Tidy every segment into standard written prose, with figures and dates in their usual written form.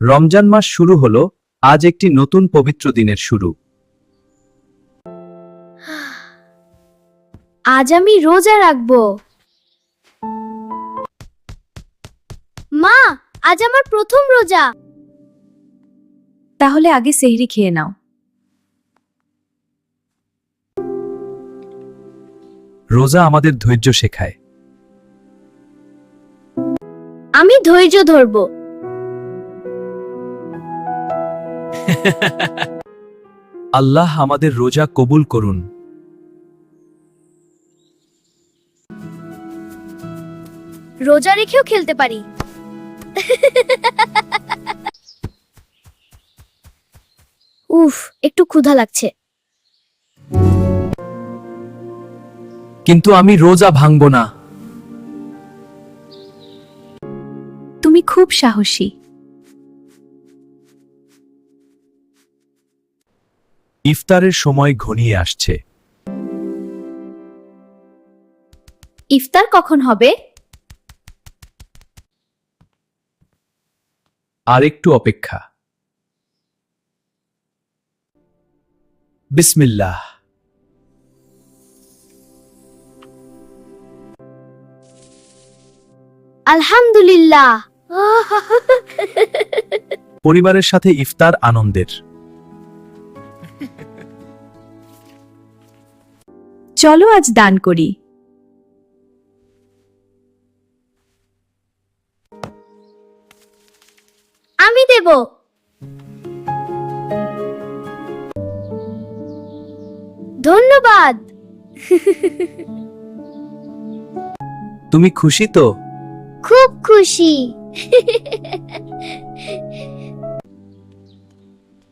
রমজান মাস শুরু হলো, আজ একটি নতুন পবিত্র দিনের শুরু। আজ আমি রোজা রাখবো। মা, আজ আমার প্রথম রোজা। তাহলে আগে সেহরি খেয়ে নাও। রোজা আমাদের ধৈর্য শেখায়। আমি ধৈর্য ধরবো। আল্লাহ আমাদের রোজা কবুল করুন। রোজা রেখেও খেলতে পারি। উফ, একটু ক্ষুধা লাগছে। কিন্তু আমি রোজা ভাঙব না। তুমি খুব সাহসী। ইফতারের সময় ঘনিয়ে আসছে। ইফতার কখন হবে? আর একটু অপেক্ষা। বিসমিল্লাহ। আলহামদুলিল্লাহ। পরিবারের সাথে ইফতার আনন্দের। চলো আজ দান করি। আমি দেব। ধন্যবাদ। তুমি খুশি তো? খুব খুশি।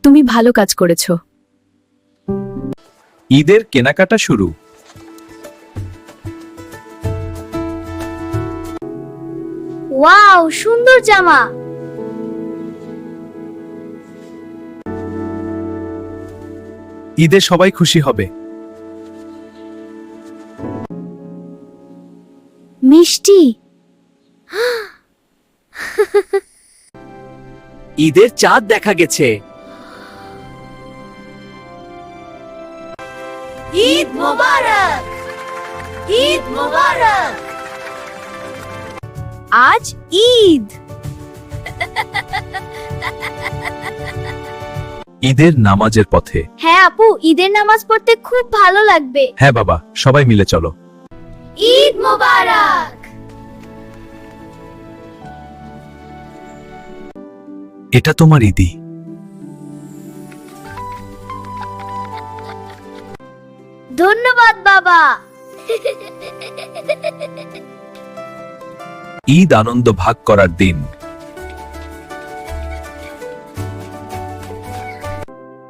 তুমি ভালো কাজ করেছো। ঈদের কেনাকাটা শুরু। ওয়াও, সুন্দর জামা। ঈদে সবাই খুশি হবে। মিষ্টি। ঈদের চাঁদ দেখা গেছে। ঈদ মোবারক। ঈদ মোবারক। আজ ঈদ। ঈদের নামাজের পথে। হ্যাঁ আপু, ঈদের নামাজ পড়তে খুব ভালো লাগবে। হ্যাঁ বাবা, সবাই মিলে চলো। ঈদ মোবারক। এটা তোমার ঈদি। ধন্যবাদ বাবা। ঈদ আনন্দ ভাগ করার দিন।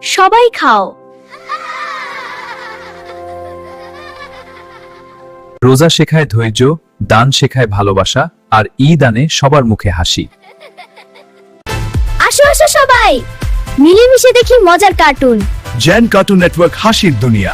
সবাই খাও। রোজা শেখায় ধৈর্য, দান শেখায় ভালোবাসা, আর ঈদ আনে সবার মুখে হাসি। আসো আসো সবাই, মিলেমিশে দেখি মজার কার্টুন। জেন কার্টুন নেটওয়ার্ক, হাসির দুনিয়া।